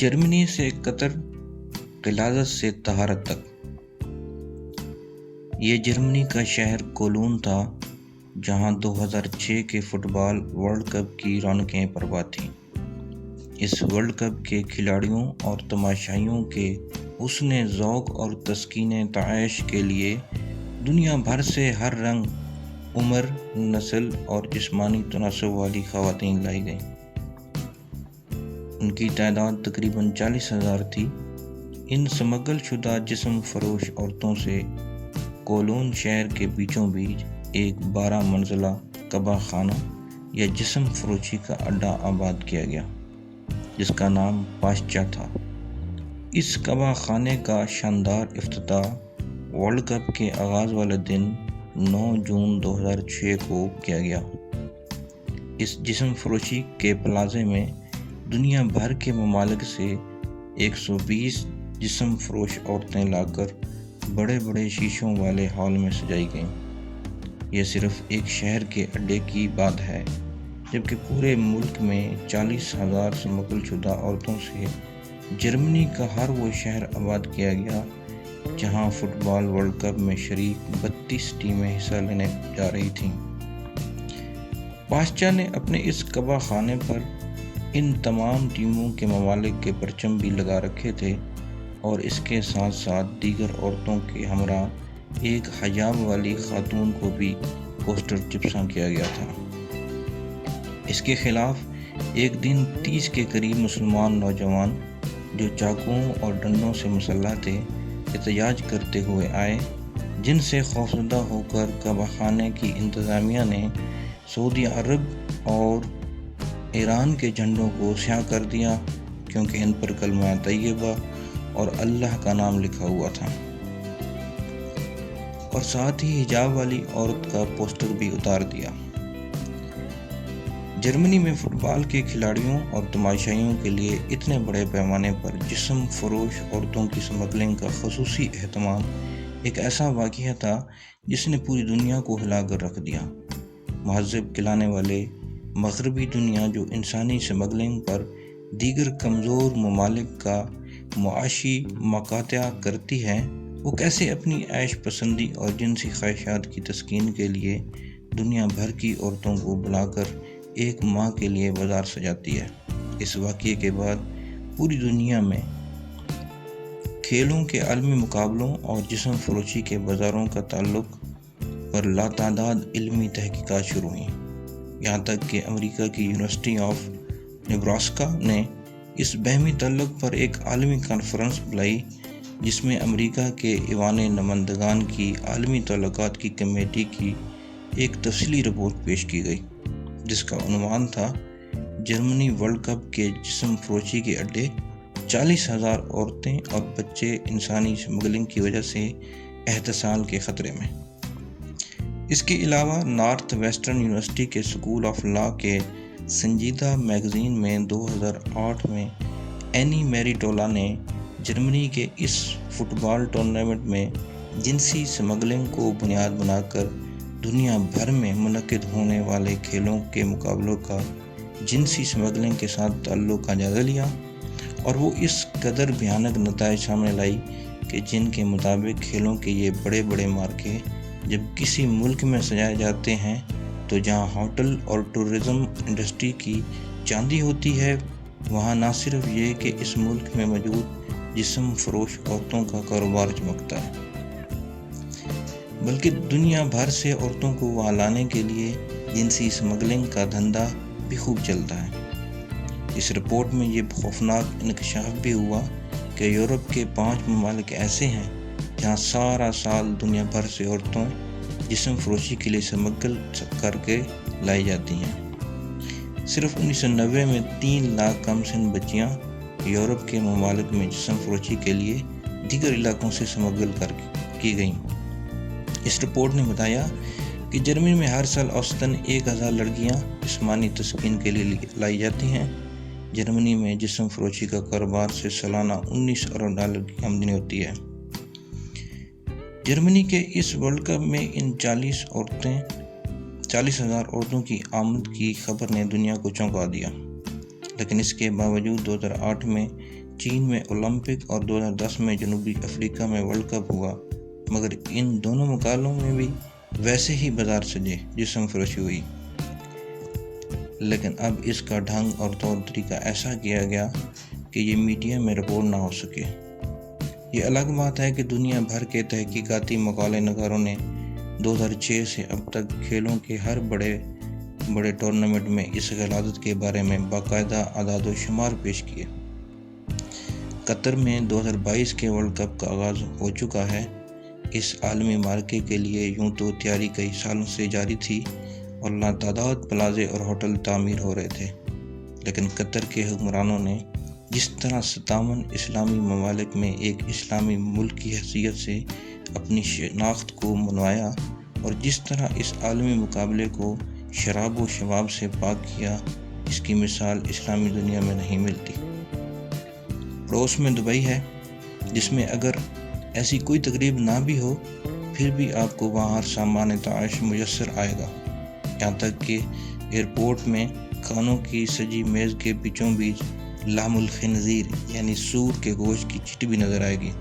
جرمنی سے قطر، غلاظت سے طہارت تک۔ یہ جرمنی کا شہر کولون تھا جہاں 2006 کے فٹ بال ورلڈ کپ کی رونقیں برپا تھیں۔ اس ورلڈ کپ کے کھلاڑیوں اور تماشائیوں کے حسن ذوق اور تسکین تعیش کے لیے دنیا بھر سے ہر رنگ، عمر، نسل اور جسمانی تناسب والی خواتین لائی گئیں۔ ان کی تعداد تقریباً 40,000 تھی۔ ان سمگل شدہ جسم فروش عورتوں سے کولون شہر کے بیچوں بیچ ایک 12 منزلہ کبا خانہ یا جسم فروشی کا اڈا آباد کیا گیا جس کا نام پاسچا تھا۔ اس کبا خانے کا شاندار افتتاح ورلڈ کپ کے آغاز والے دن 9 جون 2006 کو کیا گیا۔ اس جسم فروشی کے پلازے میں دنیا بھر کے ممالک سے 120 جسم فروش عورتیں لا کر بڑے بڑے شیشوں والے ہال میں سجائی گئیں۔ یہ صرف ایک شہر کے اڈے کی بات ہے، جبکہ پورے ملک میں 40,000 سمگل شدہ عورتوں سے جرمنی کا ہر وہ شہر آباد کیا گیا جہاں فٹ بال ورلڈ کپ میں شریک 32 ٹیمیں حصہ لینے جا رہی تھیں۔ پاسچا نے اپنے اس کبا خانے پر ان تمام ٹیموں کے ممالک کے پرچم بھی لگا رکھے تھے اور اس کے ساتھ ساتھ دیگر عورتوں کے ہمراہ ایک حجاب والی خاتون کو بھی پوسٹر چپساں کیا گیا تھا۔ اس کے خلاف ایک دن 30 کے قریب مسلمان نوجوان جو چاقوؤں اور ڈنڈوں سے مسلح تھے احتجاج کرتے ہوئے آئے، جن سے خوفزدہ ہو کر کعبہ خانے کی انتظامیہ نے سعودی عرب اور ایران کے جھنڈوں کو سیاہ کر دیا کیونکہ ان پر کلمہ طیبہ اور اللہ کا نام لکھا ہوا تھا، اور ساتھ ہی حجاب والی عورت کا پوسٹر بھی اتار دیا۔ جرمنی میں فٹ بال کے کھلاڑیوں اور تماشائیوں کے لیے اتنے بڑے پیمانے پر جسم فروش عورتوں کی سمگلنگ کا خصوصی اہتمام ایک ایسا واقعہ تھا جس نے پوری دنیا کو ہلا کر رکھ دیا۔ مہذب کھلانے والے مغربی دنیا جو انسانی سمگلنگ پر دیگر کمزور ممالک کا معاشی مقاطعہ کرتی ہے، وہ کیسے اپنی عیش پسندی اور جنسی خواہشات کی تسکین کے لیے دنیا بھر کی عورتوں کو بلا کر ایک ماہ کے لیے بازار سجاتی ہے۔ اس واقعے کے بعد پوری دنیا میں کھیلوں کے عالمی مقابلوں اور جسم فروشی کے بازاروں کا تعلق پر لاتعداد علمی تحقیقات شروع ہوئیں، یہاں تک کہ امریکہ کی یونیورسٹی آف نیبراسکا نے اس باہمی تعلق پر ایک عالمی کانفرنس بلائی جس میں امریکہ کے ایوان نمائندگان کی عالمی تعلقات کی کمیٹی کی ایک تفصیلی رپورٹ پیش کی گئی جس کا عنوان تھا جرمنی ورلڈ کپ کے جسم فروشی کے اڈے، 40,000 عورتیں اور بچے انسانی سمگلنگ کی وجہ سے احتسال کے خطرے میں۔ اس کے علاوہ نارتھ ویسٹرن یونیورسٹی کے اسکول آف لا کے سنجیدہ میگزین میں 2008 میں اینی میری ٹولا نے جرمنی کے اس فٹ بال ٹورنامنٹ میں جنسی سمگلنگ کو بنیاد بنا کر دنیا بھر میں منعقد ہونے والے کھیلوں کے مقابلوں کا جنسی سمگلنگ کے ساتھ تعلق کا جائزہ لیا، اور وہ اس قدر بھیانک نتائج سامنے لائی کہ جن کے مطابق کھیلوں کے یہ بڑے بڑے مارکے جب کسی ملک میں سجائے جاتے ہیں تو جہاں ہوٹل اور ٹورزم انڈسٹری کی چاندی ہوتی ہے، وہاں نہ صرف یہ کہ اس ملک میں موجود جسم فروش عورتوں کا کاروبار چمکتا ہے، بلکہ دنیا بھر سے عورتوں کو وہاں لانے کے لیے جنسی سمگلنگ کا دھندا بھی خوب چلتا ہے۔ اس رپورٹ میں یہ خوفناک انکشاف بھی ہوا کہ یورپ کے 5 ممالک ایسے ہیں جہاں سارا سال دنیا بھر سے عورتوں جسم فروشی کے لیے سمگل کر کے لائی جاتی ہیں۔ صرف 1990 میں 3 لاکھ کم سن بچیاں یورپ کے ممالک میں جسم فروشی کے لیے دیگر علاقوں سے سمگل کی گئیں۔ اس رپورٹ نے بتایا کہ جرمنی میں ہر سال اوسطاً 1,000 لڑکیاں جسمانی تسکین کے لیے لائی جاتی ہیں۔ جرمنی میں جسم فروشی کا کاروبار سے سالانہ 19 ارب ڈالر کی آمدنی ہوتی ہے۔ جرمنی کے اس ورلڈ کپ میں ان 40,000 عورتوں کی آمد کی خبر نے دنیا کو چونکا دیا، لیکن اس کے باوجود 2008 میں چین میں اولمپک اور 2010 میں جنوبی افریقہ میں ورلڈ کپ ہوا، مگر ان دونوں مقابلوں میں بھی ویسے ہی بازار سجے، جسم فروشی ہوئی، لیکن اب اس کا ڈھنگ اور طور طریقہ ایسا کیا گیا کہ یہ میڈیا میں رپورٹ نہ ہو سکے۔ یہ الگ بات ہے کہ دنیا بھر کے تحقیقاتی مقالے نگاروں نے 2006 سے اب تک کھیلوں کے ہر بڑے ٹورنامنٹ میں اس غلاظت کے بارے میں باقاعدہ اعداد و شمار پیش کیے۔ قطر میں 2022 کے ورلڈ کپ کا آغاز ہو چکا ہے۔ اس عالمی معرکے کے لیے یوں تو تیاری کئی سالوں سے جاری تھی اور لاتعداد پلازے اور ہوٹل تعمیر ہو رہے تھے، لیکن قطر کے حکمرانوں نے جس طرح 57 اسلامی ممالک میں ایک اسلامی ملک کی حیثیت سے اپنی شناخت کو منوایا اور جس طرح اس عالمی مقابلے کو شراب و شباب سے پاک کیا، اس کی مثال اسلامی دنیا میں نہیں ملتی۔ پڑوس میں دبئی ہے، جس میں اگر ایسی کوئی تقریب نہ بھی ہو پھر بھی آپ کو وہاں ہر سامان تعاش میسر آئے گا، یہاں تک کہ ایئرپورٹ میں کھانوں کی سجی میز کے بیچوں بیچ لحم الخنزیر یعنی سور کے گوشت کی چٹ بھی نظر آئے گی۔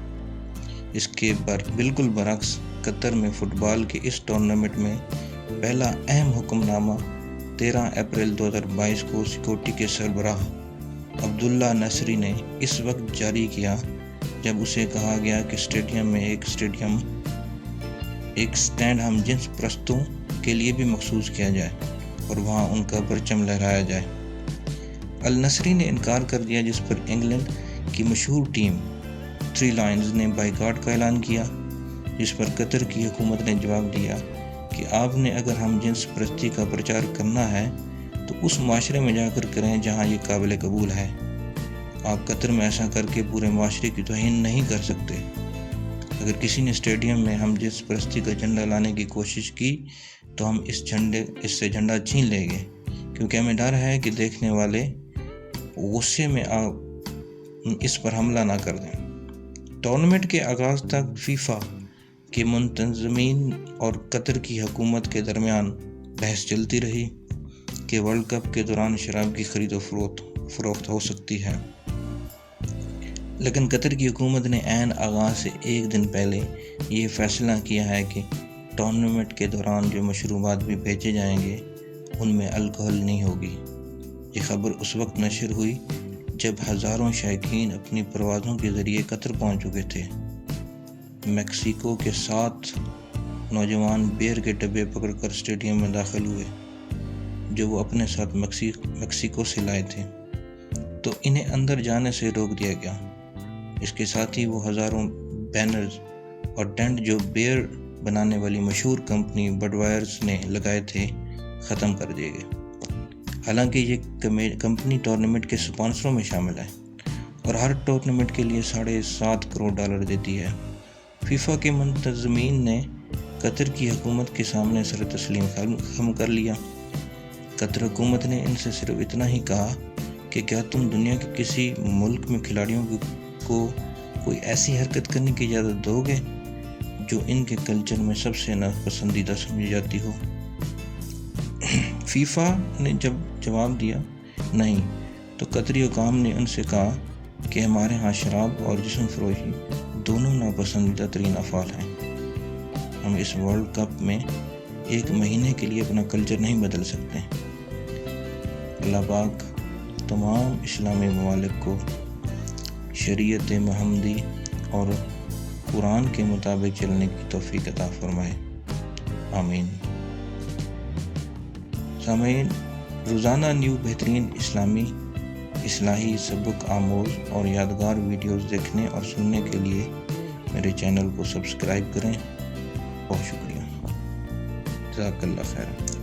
اس کے بالکل برعکس قطر میں فٹ بال کے اس ٹورنامنٹ میں پہلا اہم حکم نامہ 13 اپریل 2022 کو سیکورٹی کے سربراہ عبداللہ نصری نے اس وقت جاری کیا جب اسے کہا گیا کہ اسٹیڈیم میں ایک سٹینڈ ہم جنس پرستوں کے لیے بھی مخصوص کیا جائے اور وہاں ان کا پرچم لہرایا جائے۔ النصری نے انکار کر دیا، جس پر انگلینڈ کی مشہور ٹیم 3 لائنز نے بائیکاٹ کا اعلان کیا، جس پر قطر کی حکومت نے جواب دیا کہ آپ نے اگر ہم جنس پرستی کا پرچار کرنا ہے تو اس معاشرے میں جا کر کریں جہاں یہ قابل قبول ہے۔ آپ قطر میں ایسا کر کے پورے معاشرے کی توہین نہیں کر سکتے۔ اگر کسی نے اسٹیڈیم میں ہم جنس پرستی کا جھنڈا لانے کی کوشش کی تو ہم اس سے جھنڈا چھین لیں گے، کیونکہ ہمیں ڈر ہے کہ دیکھنے والے غصے میں اس پر حملہ نہ کر دیں۔ ٹورنامنٹ کے آغاز تک فیفا کے منتظمین اور قطر کی حکومت کے درمیان بحث چلتی رہی کہ ورلڈ کپ کے دوران شراب کی خرید و فروخت ہو سکتی ہے، لیکن قطر کی حکومت نے عین آغاز سے ایک دن پہلے یہ فیصلہ کیا ہے کہ ٹورنامنٹ کے دوران جو مشروبات بھی بیچے جائیں گے ان میں الکحل نہیں ہوگی۔ یہ خبر اس وقت نشر ہوئی جب ہزاروں شائقین اپنی پروازوں کے ذریعے قطر پہنچ چکے تھے۔ میکسیکو کے 7 نوجوان بیئر کے ڈبے پکڑ کر اسٹیڈیم میں داخل ہوئے جو وہ اپنے ساتھ میکسیکو سے لائے تھے، تو انہیں اندر جانے سے روک دیا گیا۔ اس کے ساتھ ہی وہ ہزاروں بینرز اور ٹینٹ جو بیئر بنانے والی مشہور کمپنی بڈوائرز نے لگائے تھے ختم کر دیے گئے۔ حالانکہ یہ کمپنی ٹورنامنٹ کے سپانسروں میں شامل ہے اور ہر ٹورنامنٹ کے لیے $7.5 کروڑ دیتی ہے۔ فیفا کے منتظمین نے قطر کی حکومت کے سامنے سر تسلیم خم کر لیا۔ قطر حکومت نے ان سے صرف اتنا ہی کہا کہ کیا تم دنیا کے کسی ملک میں کھلاڑیوں کو کوئی ایسی حرکت کرنے کی اجازت دو گے جو ان کے کلچر میں سب سے ناپسندیدہ سمجھی جاتی ہو؟ فیفا نے جب جواب دیا نہیں، تو قطری حکام نے ان سے کہا کہ ہمارے ہاں شراب اور جسم فروشی دونوں ناپسندیدہ ترین افعال ہیں۔ ہم اس ورلڈ کپ میں 1 مہینے کے لیے اپنا کلچر نہیں بدل سکتے۔ اللہ پاک تمام اسلامی ممالک کو شریعت محمدی اور قرآن کے مطابق چلنے کی توفیق عطا فرمائے، آمین۔ سامعین، روزانہ نیو بہترین اسلامی اصلاحی سبق آموز اور یادگار ویڈیوز دیکھنے اور سننے کے لیے میرے چینل کو سبسکرائب کریں۔ بہت شکریہ، جزاک اللہ خیر۔